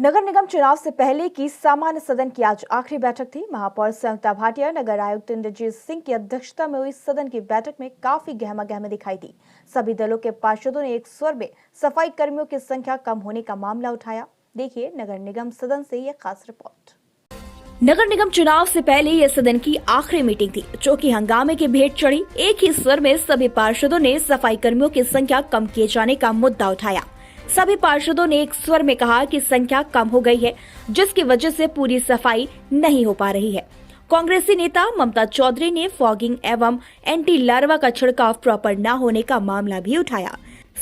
नगर निगम चुनाव से पहले की सामान्य सदन की आज आखिरी बैठक थी। महापौर संयुक्ता भाटिया, नगर आयुक्त इंद्रजीत सिंह की अध्यक्षता में हुई सदन की बैठक में काफी गहमा-गहमी दिखाई दी। सभी दलों के पार्षदों ने एक स्वर में सफाई कर्मियों की संख्या कम होने का मामला उठाया। देखिए नगर निगम सदन से ये खास रिपोर्ट। नगर निगम चुनाव से पहले यह सदन की आखिरी मीटिंग थी, जो कि हंगामे की भेंट चढ़ी। एक ही स्वर में सभी पार्षदों ने सफाई कर्मियों की संख्या कम किए जाने का मुद्दा उठाया। सभी पार्षदों ने एक स्वर में कहा कि संख्या कम हो गई है, जिसकी वजह से पूरी सफाई नहीं हो पा रही है। कांग्रेसी नेता ममता चौधरी ने फॉगिंग एवं एंटी लार्वा का छिड़काव प्रॉपर न होने का मामला भी उठाया।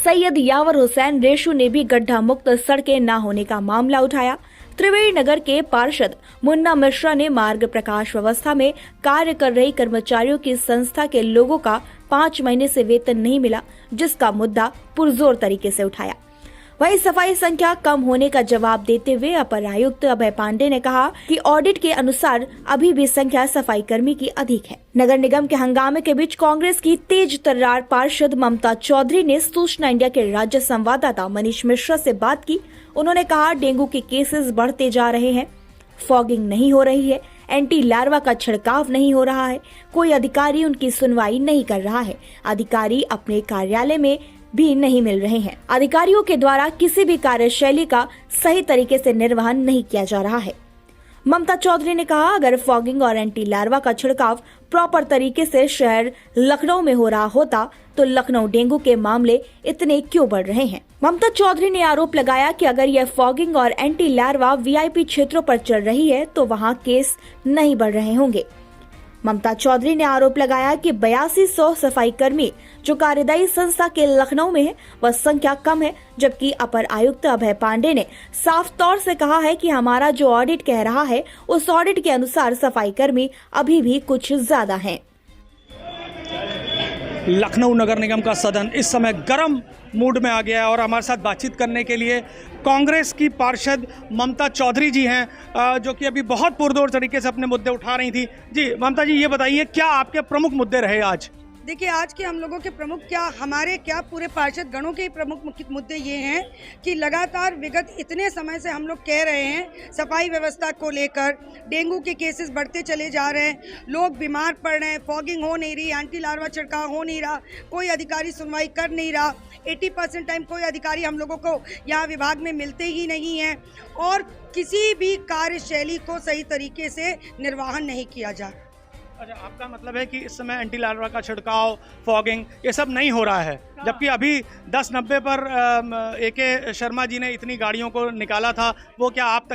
सैयद यावर हुसैन रेशु ने भी गड्ढा मुक्त सड़कें न होने का मामला उठाया। त्रिवेणी नगर के पार्षद मुन्ना मिश्रा ने मार्ग प्रकाश व्यवस्था में कार्य कर रही कर्मचारियों की संस्था के लोगों का 5 महीने से वेतन नहीं मिला, जिसका मुद्दा पुरजोर तरीके से उठाया। वहीं सफाई संख्या कम होने का जवाब देते हुए अपर आयुक्त अभय पांडे ने कहा कि ऑडिट के अनुसार अभी भी संख्या सफाई कर्मी की अधिक है। नगर निगम के हंगामे के बीच कांग्रेस की तेज तर्रार पार्षद ममता चौधरी ने सूचना इंडिया के राज्य संवाददाता मनीष मिश्रा से बात की। उन्होंने कहा, डेंगू के केसेस बढ़ते जा रहे हैं, फॉगिंग नहीं हो रही है, एंटी लार्वा का छिड़काव नहीं हो रहा है, कोई अधिकारी उनकी सुनवाई नहीं कर रहा है, अधिकारी अपने कार्यालय में भी नहीं मिल रहे हैं, अधिकारियों के द्वारा किसी भी कार्यशैली का सही तरीके से निर्वहन नहीं किया जा रहा है। ममता चौधरी ने कहा, अगर फॉगिंग और एंटी लार्वा का छिड़काव प्रॉपर तरीके से शहर लखनऊ में हो रहा होता तो लखनऊ डेंगू के मामले इतने क्यों बढ़ रहे हैं। ममता चौधरी ने आरोप लगाया कि अगर यह फॉगिंग और एंटी लार्वा वीआईपी क्षेत्रों पर चल रही है तो वहाँ केस नहीं बढ़ रहे होंगे। ममता चौधरी ने आरोप लगाया कि 8200 सफाई कर्मी जो कार्यदायी संस्था के लखनऊ में है, वह संख्या कम है, जबकि अपर आयुक्त अभय पांडे ने साफ तौर से कहा है कि हमारा जो ऑडिट कह रहा है उस ऑडिट के अनुसार सफाई कर्मी अभी भी कुछ ज्यादा हैं। लखनऊ नगर निगम का सदन इस समय गर्म मूड में आ गया है और हमारे साथ बातचीत करने के लिए कांग्रेस की पार्षद ममता चौधरी जी हैं, जो कि अभी बहुत पुरजोर तरीके से अपने मुद्दे उठा रही थी। जी ममता जी, ये बताइए क्या आपके प्रमुख मुद्दे रहे आज? देखिए, आज के हम लोगों के प्रमुख पूरे पार्षद गणों के प्रमुख मुद्दे ये हैं कि लगातार विगत इतने समय से हम लोग कह रहे हैं सफाई व्यवस्था को लेकर डेंगू के केसेस बढ़ते चले जा रहे हैं, लोग बीमार पड़ रहे हैं, फॉगिंग हो नहीं रही, एंटी लार्वा छिड़काव हो नहीं रहा, कोई अधिकारी सुनवाई कर नहीं रहा, 80% टाइम कोई अधिकारी हम लोगों को यहाँ विभाग में मिलते ही नहीं हैं और किसी भी कार्यशैली को सही तरीके से निर्वहन नहीं किया जा रहा। अच्छा, आपका मतलब है कि इस समय एंटी लार्वा का छिड़काव, फॉगिंग ये सब नहीं हो रहा है, जबकि अभी 1090 पर AK शर्मा जी ने इतनी गाड़ियों को निकाला था, वो क्या आप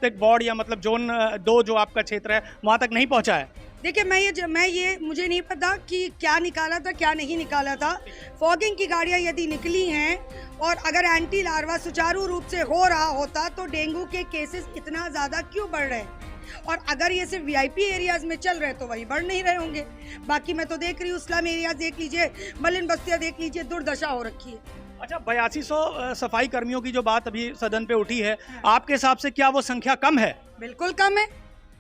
तक वार्ड या मतलब जोन 2 जो आपका क्षेत्र है वहाँ तक नहीं पहुँचा है? देखिए, मुझे नहीं पता कि क्या निकाला था क्या नहीं निकाला था। फॉगिंग की गाड़ियाँ यदि निकली हैं और अगर एंटी लार्वा सुचारू रूप से हो रहा होता तो डेंगू के केसेस इतना ज़्यादा क्यों बढ़ रहे हैं, और अगर ये सिर्फ वीआईपी एरियाज में चल रहे तो वही बढ़ नहीं रहे होंगे। बाकी मैं तो देख रही हूँ, स्लम एरियाज देख लीजिए, मलिन बस्तियाँ देख लीजिए, दुर्दशा हो रखी है। अच्छा, 8200 सफाई कर्मियों की जो बात अभी सदन पे उठी है, आपके हिसाब से क्या वो संख्या कम है? बिल्कुल कम है,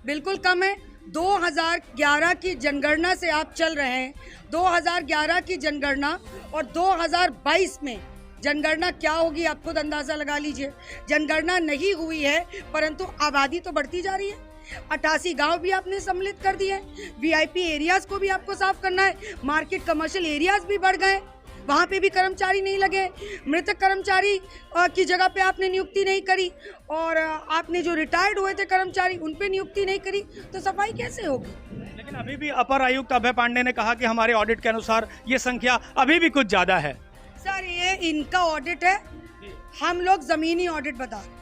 बिल्कुल कम है। 2011 की जनगणना से आप चल रहे हैं, 2011 की जनगणना और 2022 में जनगणना क्या होगी आप खुद अंदाजा लगा लीजिए। जनगणना नहीं हुई है परंतु आबादी तो बढ़ती जा रही है। 88 गांव भी आपने सम्मिलित कर दिए, वीआईपी एरियाज को भी आपको साफ करना है, मार्केट कमर्शियल एरियाज भी बढ़ गए, वहाँ पे भी कर्मचारी नहीं लगे, मृतक कर्मचारी की जगह पे आपने नियुक्ति नहीं करी और आपने जो रिटायर्ड हुए थे कर्मचारी उन पे नियुक्ति नहीं करी, तो सफाई कैसे होगी? लेकिन अभी भी अपर आयुक्त अभय पांडे ने कहा कि हमारे ऑडिट के अनुसार ये संख्या अभी भी कुछ ज्यादा है। सर, ये इनका ऑडिट है, हम लोग जमीनी ऑडिट बता रहे हैं।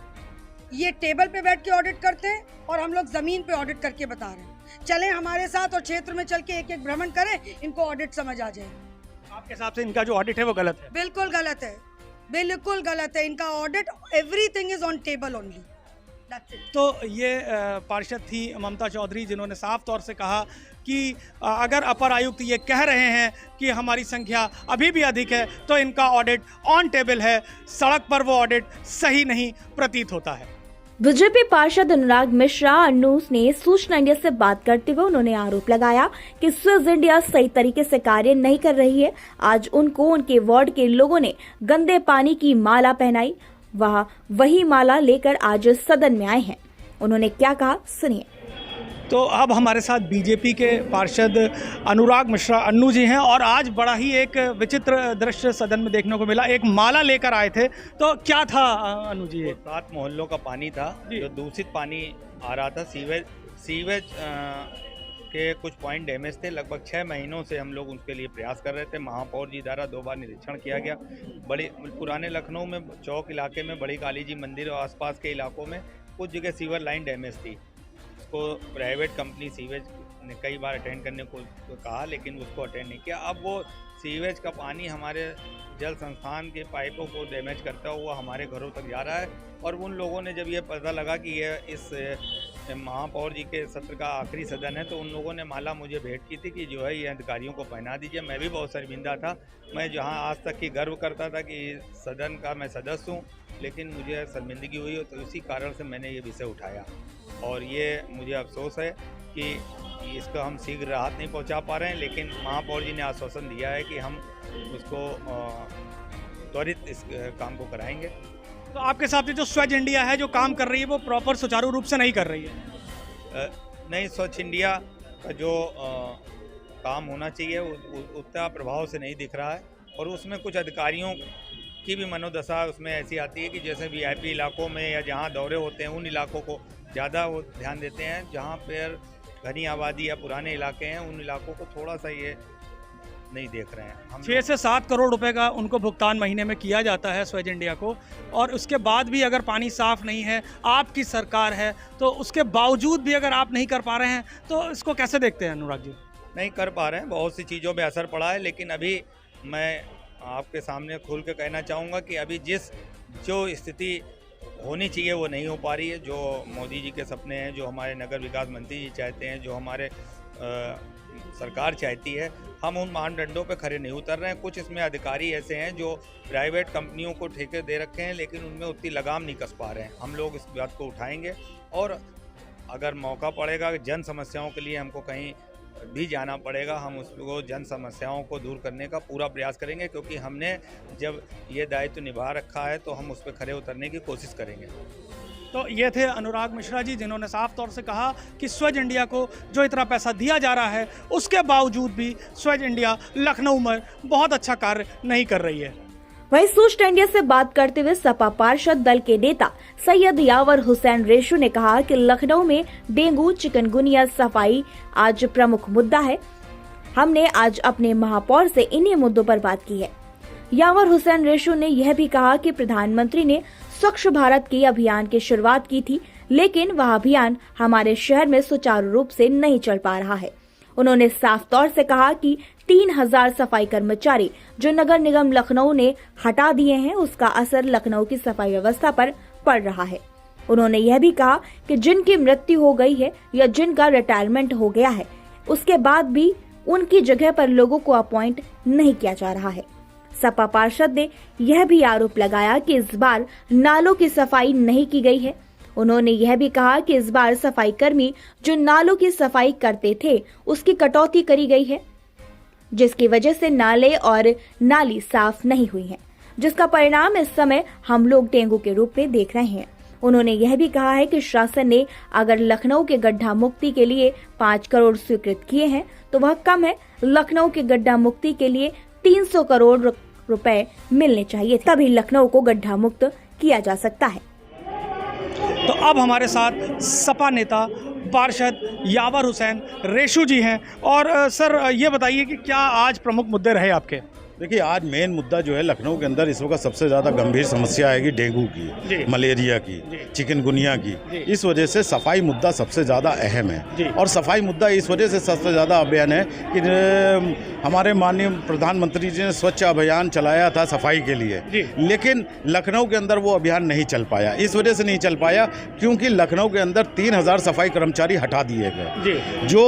ये टेबल पे बैठ के ऑडिट करते हैं और हम लोग जमीन पे ऑडिट करके बता रहे हैं। चले हमारे साथ और क्षेत्र में चल के एक एक भ्रमण करें, इनको ऑडिट समझ आ जाए। आपके हिसाब से इनका जो ऑडिट है वो गलत है? बिल्कुल गलत है, बिल्कुल गलत है। इनका audit everything is on table only. तो ये पार्षद थी ममता चौधरी, जिन्होंने साफ तौर से कहा कि अगर अपर आयुक्त ये कह रहे हैं कि हमारी संख्या अभी भी अधिक है तो इनका ऑडिट ऑन टेबल है, सड़क पर वो ऑडिट सही नहीं प्रतीत होता है। बीजेपी पार्षद अनुराग मिश्रा अन्नूस ने सूचना इंडिया से बात करते हुए उन्होंने आरोप लगाया कि स्विस इंडिया सही तरीके से कार्य नहीं कर रही है। आज उनको उनके वार्ड के लोगों ने गंदे पानी की माला पहनाई। वह वही माला लेकर आज सदन में आए हैं। उन्होंने क्या कहा, सुनिए। तो अब हमारे साथ बीजेपी के पार्षद अनुराग मिश्रा अन्नू जी हैं और आज बड़ा ही एक विचित्र दृश्य सदन में देखने को मिला। एक माला लेकर आए थे, तो क्या था अन्नू जी? ये 7 मोहल्लों का पानी था जो दूषित पानी आ रहा था। सीवेज के कुछ पॉइंट डैमेज थे। लगभग 6 महीनों से हम लोग उसके लिए प्रयास कर रहे थे। महापौर जी द्वारा 2 बार निरीक्षण किया गया। पुराने लखनऊ में चौक इलाके में बड़ी काली जी मंदिर और आसपास के इलाकों में कुछ जगह सीवर लाइन डैमेज थी। उसको प्राइवेट कंपनी सीवेज ने कई बार अटेंड करने को कहा, लेकिन उसको अटेंड नहीं किया। अब वो सीवेज का पानी हमारे जल संस्थान के पाइपों को डैमेज करता हुआ हमारे घरों तक जा रहा है। और उन लोगों ने जब ये पता लगा कि ये इस महापौर जी के सत्र का आखिरी सदन है, तो उन लोगों ने माला मुझे भेंट की थी कि जो है ये अधिकारियों को पहना दीजिए। मैं भी बहुत शर्मिंदा था। मैं जहाँ आज तक की गर्व करता था कि सदन का मैं सदस्य हूँ, लेकिन मुझे शर्मिंदगी हुई, तो इसी कारण से मैंने ये विषय उठाया। और ये मुझे अफसोस है कि इसका हम शीघ्र राहत नहीं पहुंचा पा रहे हैं, लेकिन महापौर जी ने आश्वासन दिया है कि हम उसको त्वरित इस काम को कराएंगे। तो आपके हिसाब से जो स्वच्छ इंडिया है जो काम कर रही है वो प्रॉपर सुचारू रूप से नहीं कर रही है? नहीं, स्वच्छ इंडिया का जो काम होना चाहिए उतना प्रभाव से नहीं दिख रहा है। और उसमें कुछ अधिकारियों की भी मनोदशा उसमें ऐसी आती है कि जैसे वीआईपी इलाकों में या जहाँ दौरे होते हैं उन इलाकों को ज़्यादा वो ध्यान देते हैं। जहाँ पर घनी आबादी या पुराने इलाके हैं उन इलाकों को थोड़ा सा ये नहीं देख रहे हैं। हम 6 से 7 करोड़ रुपए का उनको भुगतान महीने में किया जाता है स्वच्छ इंडिया को, और उसके बाद भी अगर पानी साफ नहीं है, आपकी सरकार है, तो उसके बावजूद भी अगर आप नहीं कर पा रहे हैं, तो इसको कैसे देखते हैं अनुराग जी? नहीं कर पा रहे हैं, बहुत सी चीज़ों पे असर पड़ा है। लेकिन अभी मैं आपके सामने खुल के कहना चाहूँगा कि अभी जो स्थिति होनी चाहिए वो नहीं हो पा रही है। जो मोदी जी के सपने हैं, जो हमारे नगर विकास मंत्री जी चाहते हैं, जो हमारे सरकार चाहती है, हम उन मानदंडों पे खरे नहीं उतर रहे हैं। कुछ इसमें अधिकारी ऐसे हैं जो प्राइवेट कंपनियों को ठेके दे रखे हैं, लेकिन उनमें उतनी लगाम नहीं कस पा रहे हैं। हम लोग इस बात को उठाएंगे और अगर मौका पड़ेगा जन समस्याओं के लिए हमको कहीं भी जाना पड़ेगा, हम उसको जन समस्याओं को दूर करने का पूरा प्रयास करेंगे। क्योंकि हमने जब ये दायित्व निभा रखा है तो हम उस पर खरे उतरने की कोशिश करेंगे। तो ये थे अनुराग मिश्रा जी, जिन्होंने साफ तौर से कहा कि स्वच्छ इंडिया को जो इतना पैसा दिया जा रहा है उसके बावजूद भी स्वच्छ इंडिया लखनऊ में बहुत अच्छा कार्य नहीं कर रही है। वहीं स्वच्छ इंडिया से बात करते हुए सपा पार्षद दल के नेता सैयद यावर हुसैन रेशू ने कहा कि लखनऊ में डेंगू, चिकनगुनिया सफाई आज प्रमुख मुद्दा है। हमने आज अपने महापौर से इन्हीं मुद्दों पर बात की है। यावर हुसैन रेशू ने यह भी कहा कि प्रधानमंत्री ने स्वच्छ भारत की अभियान की शुरुआत की थी, लेकिन वह अभियान हमारे शहर में सुचारू रूप से नहीं चल पा रहा है। उन्होंने साफ तौर से कहा कि 3000 सफाई कर्मचारी जो नगर निगम लखनऊ ने हटा दिए हैं, उसका असर लखनऊ की सफाई व्यवस्था पर पड़ रहा है। उन्होंने यह भी कहा कि जिनकी मृत्यु हो गई है या जिनका रिटायरमेंट हो गया है, उसके बाद भी उनकी जगह पर लोगों को अपॉइंट नहीं किया जा रहा है। सपा पार्षद ने यह भी आरोप लगाया कि इस बार नालों की सफाई नहीं की गई है। उन्होंने यह भी कहा कि इस बार सफाई कर्मी जो नालों की सफाई करते थे उसकी कटौती करी गई है, जिसकी वजह से नाले और नाली साफ नहीं हुई हैं, जिसका परिणाम इस समय हम लोग डेंगू के रूप में देख रहे हैं। उन्होंने यह भी कहा है कि शासन ने अगर लखनऊ के गड्ढा मुक्ति के लिए 5 करोड़ स्वीकृत किए हैं तो वह कम है। लखनऊ के गड्ढा मुक्ति के लिए 300 करोड़ रुपए मिलने चाहिए, तभी लखनऊ को गड्ढा मुक्त किया जा सकता है। तो अब हमारे साथ सपा नेता पार्षद यावर हुसैन रेशू जी हैं। और सर ये बताइए कि क्या आज प्रमुख मुद्दे रहे आपके? देखिए, आज मेन मुद्दा जो है लखनऊ के अंदर इस वक्त सबसे ज़्यादा गंभीर समस्या आएगी डेंगू की, मलेरिया की, चिकनगुनिया की। इस वजह से सफाई मुद्दा सबसे ज़्यादा अहम है। और सफाई मुद्दा इस वजह से सबसे ज़्यादा अभियान है कि हमारे माननीय प्रधानमंत्री जी ने स्वच्छ अभियान चलाया था सफाई के लिए, लेकिन लखनऊ के अंदर वो अभियान नहीं चल पाया। इस वजह से नहीं चल पाया क्योंकि लखनऊ के अंदर 3000 सफाई कर्मचारी हटा दिए गए। जो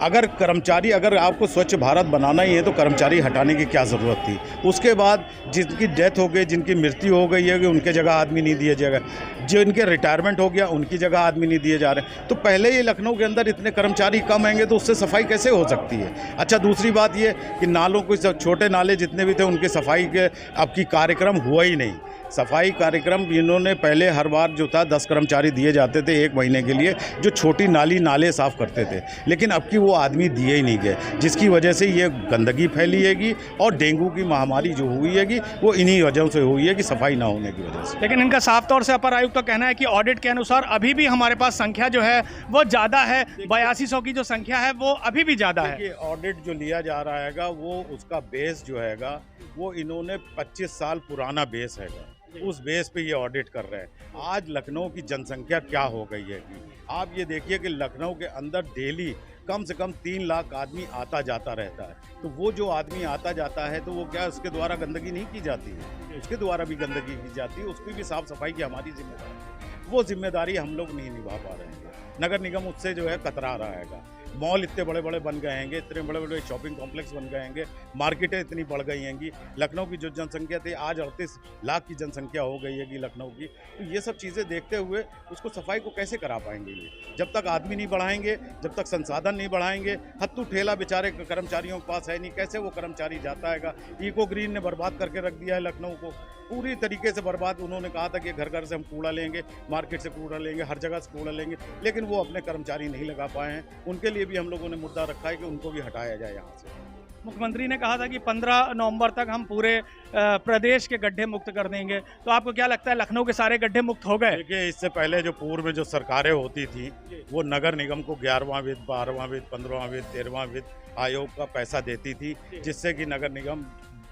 अगर आपको स्वच्छ भारत बनाना ही है तो कर्मचारी हटाने की क्या ज़रूरत थी? उसके बाद जिनकी डेथ हो गई, जिनकी मृत्यु हो गई है, कि उनके जगह आदमी नहीं दिया जाएगा, जो इनके रिटायरमेंट हो गया उनकी जगह आदमी नहीं दिए जा रहे। तो पहले ही लखनऊ के अंदर इतने कर्मचारी कम आएंगे तो उससे सफाई कैसे हो सकती है? अच्छा, दूसरी बात ये कि नालों को, छोटे नाले जितने भी थे उनकी सफाई के अब की कार्यक्रम हुआ ही नहीं। सफाई कार्यक्रम इन्होंने पहले हर बार जो था 10 कर्मचारी दिए जाते थे 1 महीने के लिए, जो छोटी नाली नाले साफ़ करते थे, लेकिन अब की वो आदमी दिए ही नहीं गए, जिसकी वजह से ये गंदगी फैली हैगी और डेंगू की महामारी जो हुई हैगी वो इन्हीं वजहों से हुई है कि सफाई ना होने की वजह से। लेकिन इनका साफ तौर से अपर आयुक्त का कहना है कि ऑडिट के अनुसार अभी भी हमारे पास संख्या जो है वो ज़्यादा है, 8200 की जो संख्या है वो अभी भी ज़्यादा है। देखिए, ऑडिट जो लिया जा रहा हैगा वो उसका बेस जो हैगा वो इन्होंने 25 साल पुराना बेस हैगा, उस बेस पे ये ऑडिट कर रहे हैं। आज लखनऊ की जनसंख्या क्या हो गई है कि आप ये देखिए कि लखनऊ के अंदर डेली कम से कम 3 लाख आदमी आता जाता रहता है, तो वो जो आदमी आता जाता है तो वो क्या उसके द्वारा गंदगी नहीं की जाती है, उसके द्वारा भी गंदगी की जाती है, उसकी भी साफ सफाई की हमारी जिम्मेदारी है। वो जिम्मेदारी हम लोग नहीं निभा पा रहे हैं, नगर निगम उससे जो है कतरा रहा हैगा। मॉल इतने बड़े बड़े बन गए हैं, इतने बड़े बड़े शॉपिंग कॉम्प्लेक्स बन गए हैं, मार्केटें इतनी बढ़ गई हैं। लखनऊ की जो जनसंख्या थी आज 38 लाख की जनसंख्या हो गई है लखनऊ की। तो ये सब चीज़ें देखते हुए उसको सफाई को कैसे करा पाएंगे ये, जब तक आदमी नहीं बढ़ाएंगे, जब तक संसाधन नहीं बढ़ाएंगे। हत्तू ठेला बेचारे कर्मचारियों के पास है नहीं, कैसे वो कर्मचारी जाता है। इको ग्रीन ने बर्बाद करके रख दिया है लखनऊ को, पूरी तरीके से बर्बाद। उन्होंने कहा था कि घर घर से हम कूड़ा लेंगे, मार्केट से कूड़ा लेंगे, हर जगह से कूड़ा लेंगे, लेकिन वो अपने कर्मचारी नहीं लगा पाए हैं। उनके लिए भी हम लोगों ने मुद्दा रखा है कि उनको भी हटाया जाए यहाँ से। मुख्यमंत्री ने कहा था कि 15 नवंबर तक हम पूरे प्रदेश के गड्ढे मुक्त कर देंगे, तो आपको क्या लगता है लखनऊ के सारे गड्ढे मुक्त हो गए? देखिए, इससे पहले जो पूर्व में जो सरकारें होती थी वो नगर निगम को 11वां वित्त, 12वां वित्त, 15वां वित्त, 13वां वित्त आयोग का पैसा देती थी, जिससे कि नगर निगम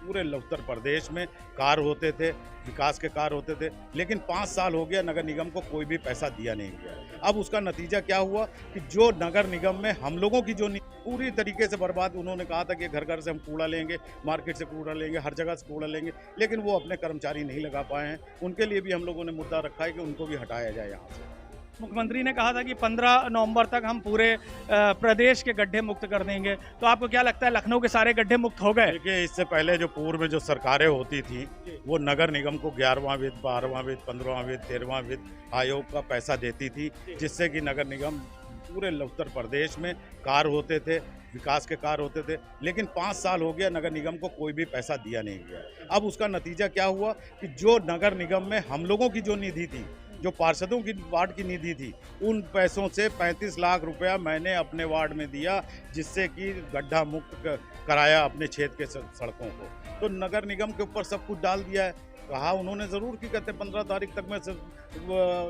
पूरे उत्तर प्रदेश में कार्य होते थे, विकास के कार्य होते थे। लेकिन 5 साल हो गया नगर निगम को कोई भी पैसा दिया नहीं गया। अब उसका नतीजा क्या हुआ कि जो नगर निगम में हम लोगों की जो पूरी तरीके से बर्बाद। उन्होंने कहा था कि घर घर से हम कूड़ा लेंगे, मार्केट से कूड़ा लेंगे, हर जगह से कूड़ा लेंगे, लेकिन वो अपने कर्मचारी नहीं लगा पाए हैं। उनके लिए भी हम लोगों ने मुद्दा रखा है कि उनको भी हटाया जाए यहाँ से। मुख्यमंत्री ने कहा था कि 15 नवंबर तक हम पूरे प्रदेश के गड्ढे मुक्त कर देंगे, तो आपको क्या लगता है लखनऊ के सारे गड्ढे मुक्त हो गए? देखिए, इससे पहले जो पूर्व में जो सरकारें होती थी वो नगर निगम को 11वां वित्त, 12वां वित्त, 15वां वित्त, 13वां वित्त आयोग का पैसा देती थी, जिससे कि नगर निगम पूरे उत्तर प्रदेश में कार्य होते थे, विकास के कार्य होते थे। लेकिन 5 साल हो गया नगर निगम को कोई भी पैसा दिया नहीं गया। अब उसका नतीजा क्या हुआ कि जो नगर निगम में हम लोगों की जो निधि थी, जो पार्षदों की वार्ड की निधि थी, उन पैसों से 35 लाख रुपया मैंने अपने वार्ड में दिया, जिससे कि गड्ढा मुक्त कराया अपने क्षेत्र के सड़कों को। तो नगर निगम के ऊपर सब कुछ डाल दिया है। कहा उन्होंने ज़रूर कि कहते 15 तारीख तक मैं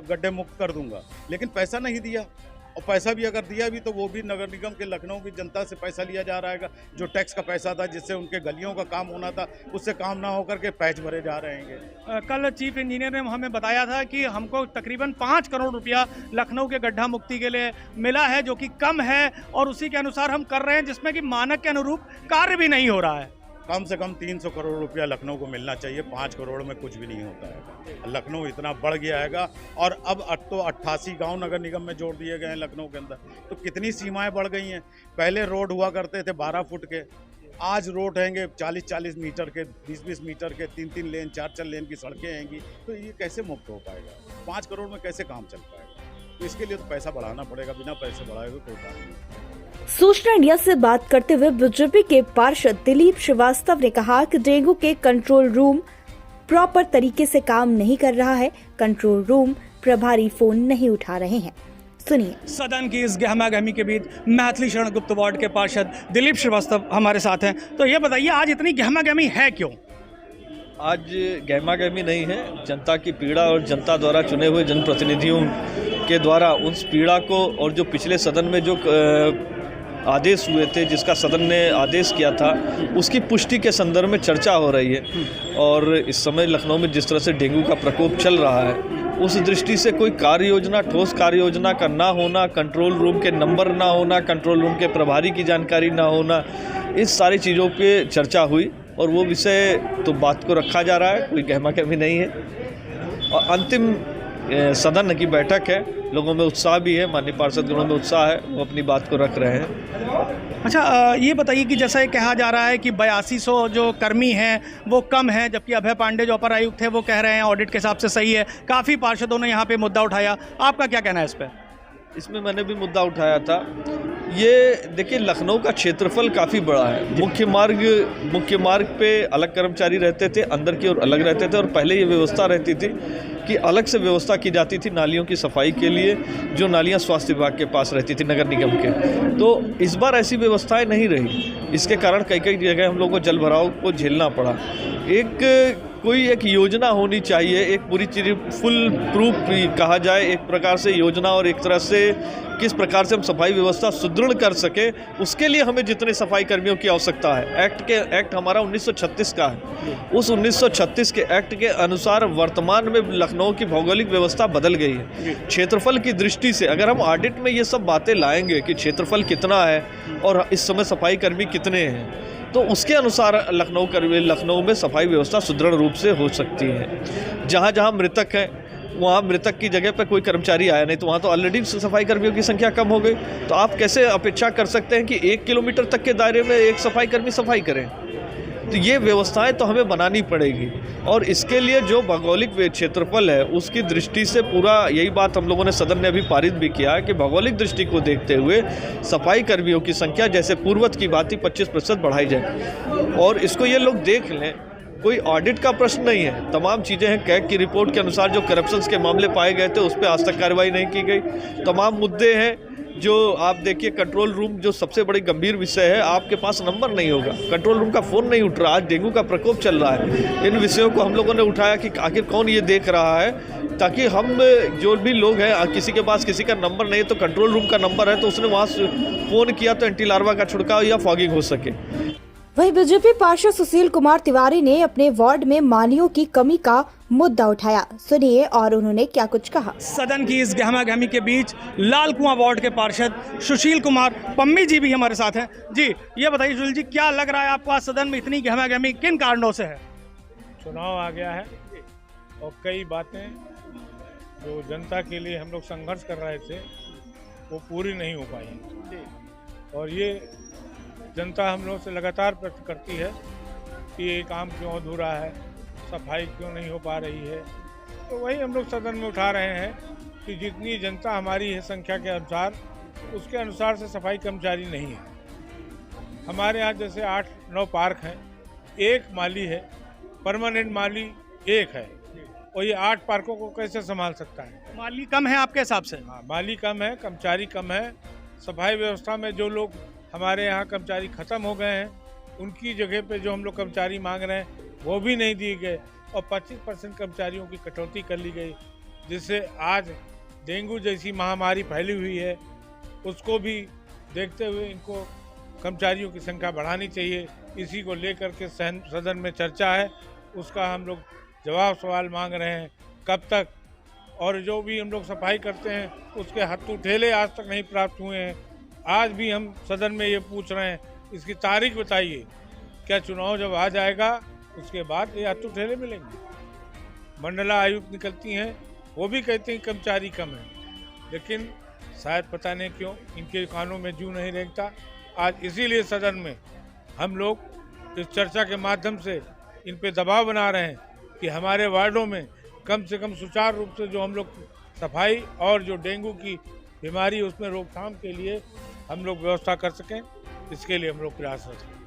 गड्ढे मुक्त कर दूंगा, लेकिन पैसा नहीं दिया। और पैसा भी अगर दिया भी तो वो भी नगर निगम के लखनऊ की जनता से पैसा लिया जा रहा है। जो टैक्स का पैसा था, जिससे उनके गलियों का काम होना था, उससे काम ना होकर के पैच भरे जा रहे हैं। कल चीफ इंजीनियर ने हमें बताया था कि हमको तकरीबन 5 करोड़ रुपया लखनऊ के गड्ढा मुक्ति के लिए मिला है, जो कि कम है, और उसी के अनुसार हम कर रहे हैं, जिसमें कि मानक के अनुरूप कार्य भी नहीं हो रहा है। कम से कम 300 करोड़ रुपया लखनऊ को मिलना चाहिए। 5 करोड़ में कुछ भी नहीं होता है। लखनऊ इतना बढ़ गया हैगा, और अब तो 88 गांव नगर निगम में जोड़ दिए गए हैं लखनऊ के अंदर। तो कितनी सीमाएं बढ़ गई हैं। पहले रोड हुआ करते थे 12 फुट के, आज रोड हैंगे 40-40 मीटर के, 20-20 मीटर के, 3-3 लेन, 4-4 लेन की सड़कें हैंगी। तो ये कैसे मुक्त हो पाएगा? 5 करोड़ में कैसे काम चल पाएगा? तो इसके लिए तो पैसा बढ़ाना पड़ेगा। बिना पैसे बढ़ाए हुए कोई काम नहीं। सूचना इंडिया से बात करते हुए बीजेपी के पार्षद दिलीप श्रीवास्तव ने कहा कि डेंगू के कंट्रोल रूम प्रॉपर तरीके से काम नहीं कर रहा है। कंट्रोल रूम प्रभारी फोन नहीं उठा रहे हैं। सुनिए। सदन की इस गहमागहमी के बीच मैथिली शरण गुप्त वार्ड के पार्षद दिलीप श्रीवास्तव हमारे साथ हैं। तो ये बताइए, आज इतनी गहमागहमी है क्यों? आज गहमागहमी नहीं है, जनता की पीड़ा और जनता द्वारा चुने हुए जनप्रतिनिधियों के द्वारा उस पीड़ा को, और जो पिछले सदन में जो आदेश हुए थे, जिसका सदन ने आदेश किया था, उसकी पुष्टि के संदर्भ में चर्चा हो रही है। और इस समय लखनऊ में जिस तरह से डेंगू का प्रकोप चल रहा है, उस दृष्टि से कोई कार्य योजना, ठोस कार्य योजना का ना होना, कंट्रोल रूम के नंबर ना होना, कंट्रोल रूम के प्रभारी की जानकारी ना होना, इस सारी चीज़ों पे चर्चा हुई, और वो विषय तो बात को रखा जा रहा है, कोई गहमागहमी नहीं है। और अंतिम सदन की बैठक है, लोगों में उत्साह भी है, माननीय पार्षदगणों में उत्साह है, वो अपनी बात को रख रहे हैं। अच्छा, ये बताइए कि जैसा ये कहा जा रहा है कि 8200 जो कर्मी हैं वो कम हैं, जबकि अभय पांडे जो अपर आयुक्त थे वो कह रहे हैं ऑडिट के हिसाब से सही है। काफ़ी पार्षदों ने यहाँ पे मुद्दा उठाया, आपका क्या कहना है इस पर? इसमें मैंने भी मुद्दा उठाया था। ये देखिए, लखनऊ का क्षेत्रफल काफ़ी बड़ा है। मुख्य मार्ग पे अलग कर्मचारी रहते थे, अंदर की ओर अलग रहते थे, और पहले ये व्यवस्था रहती थी कि अलग से व्यवस्था की जाती थी नालियों की सफाई के लिए, जो नालियाँ स्वास्थ्य विभाग के पास रहती थी, नगर निगम के। तो इस बार ऐसी व्यवस्थाएं नहीं रही, इसके कारण कई कई जगह हम लोगों को जल भराव को झेलना पड़ा। कोई एक योजना होनी चाहिए, एक पूरी चीज़ फुल प्रूफ कहा जाए एक प्रकार से योजना, और एक तरह से किस प्रकार से हम सफाई व्यवस्था सुदृढ़ कर सके, उसके लिए हमें जितने सफाई कर्मियों की आवश्यकता है। एक्ट हमारा 1936 का है। उस 1936 के एक्ट के अनुसार वर्तमान में लखनऊ की भौगोलिक व्यवस्था बदल गई है। क्षेत्रफल की दृष्टि से अगर हम ऑडिट में ये सब बातें लाएंगे कि क्षेत्रफल कितना है और इस समय सफाई कर्मी कितने हैं, तो उसके अनुसार लखनऊ में सफाई व्यवस्था सुदृढ़ रूप से हो सकती है। जहाँ जहाँ मृतक है, वहाँ मृतक की जगह पर कोई कर्मचारी आया नहीं, तो वहाँ तो ऑलरेडी सफाई कर्मियों की संख्या कम हो गई। तो आप कैसे अपेक्षा कर सकते हैं कि 1 किलोमीटर तक के दायरे में एक सफाई कर्मी सफाई करें? तो ये व्यवस्थाएं तो हमें बनानी पड़ेगी, और इसके लिए जो भौगोलिक क्षेत्रफल है उसकी दृष्टि से पूरा, यही बात हम लोगों ने सदन ने अभी पारित भी किया है कि भौगोलिक दृष्टि को देखते हुए सफाई कर्मियों की संख्या जैसे पूर्वत की बात ही 25% बढ़ाई जाए, और इसको ये लोग देख लें। कोई ऑडिट का प्रश्न नहीं है, तमाम चीज़ें हैं। कैग की रिपोर्ट के अनुसार जो करप्शंस के मामले पाए गए थे उस पर आज तक कार्रवाई नहीं की गई। तमाम मुद्दे हैं जो आप देखिए, कंट्रोल रूम जो सबसे बड़ी गंभीर विषय है, आपके पास नंबर नहीं होगा, कंट्रोल रूम का फ़ोन नहीं उठ रहा। आज डेंगू का प्रकोप चल रहा है। इन विषयों को हम लोगों ने उठाया कि आखिर कौन ये देख रहा है, ताकि हम जो भी लोग हैं, किसी के पास किसी का नंबर नहीं है तो कंट्रोल रूम का नंबर है, तो उसने वहाँ फ़ोन किया तो एंटी लार्वा का छिड़काव या फॉगिंग हो सके। वहीं बीजेपी पार्षद सुशील कुमार तिवारी ने अपने वार्ड में मालियों की कमी का मुद्दा उठाया। सुनिए और उन्होंने क्या कुछ कहा। सदन की इस गहमा-गहमी के बीच लाल कुआं वार्ड के पार्षद सुशील कुमार पम्मी जी भी हमारे साथ हैं। जी, ये बताइए सुशील जी, क्या लग रहा है आपको आज सदन में इतनी गहमा-गहमी किन कारणों से है? चुनाव आ गया है और कई बातें जो जनता के लिए हम लोग संघर्ष कर रहे थे वो पूरी नहीं हो पाई, और ये जनता हम लोग से लगातार प्रश्न करती है कि ये काम क्यों अधूरा है, सफाई क्यों नहीं हो पा रही है। तो वही हम लोग सदन में उठा रहे हैं कि जितनी जनता हमारी है संख्या के अनुसार, उसके अनुसार से सफाई कर्मचारी नहीं है। हमारे यहाँ जैसे 8-9 पार्क हैं, एक माली है, परमानेंट माली एक है, और ये 8 पार्कों को कैसे संभाल सकता है? माली कम है आपके हिसाब से? हाँ, माली कम है, कर्मचारी कम है। सफाई व्यवस्था में जो लोग हमारे यहाँ कर्मचारी ख़त्म हो गए हैं, उनकी जगह पे जो हम लोग कर्मचारी मांग रहे हैं वो भी नहीं दिए गए, और 25% कर्मचारियों की कटौती कर ली गई, जिससे आज डेंगू जैसी महामारी फैली हुई है। उसको भी देखते हुए इनको कर्मचारियों की संख्या बढ़ानी चाहिए। इसी को लेकर के सदन में चर्चा है, उसका हम लोग जवाब सवाल मांग रहे हैं कब तक। और जो भी हम लोग सफाई करते हैं उसके हत्थू ठेले आज तक नहीं प्राप्त हुए हैं। आज भी हम सदन में ये पूछ रहे हैं, इसकी तारीख बताइए। क्या चुनाव जब आ जाएगा उसके बाद ये हत्थू ठेले मिलेंगे? मंडला आयुक्त निकलती हैं, वो भी कहते हैं कर्मचारी कम है, लेकिन शायद पता नहीं क्यों इनके कानों में जू नहीं रेंगता। आज इसीलिए सदन में हम लोग इस चर्चा के माध्यम से इन पे दबाव बना रहे हैं कि हमारे वार्डों में कम से कम सुचारू रूप से जो हम लोग सफाई और जो डेंगू की बीमारी उसमें रोकथाम के लिए हम लोग व्यवस्था कर सकें। इसके लिए हम लोग प्रयासरत हैं।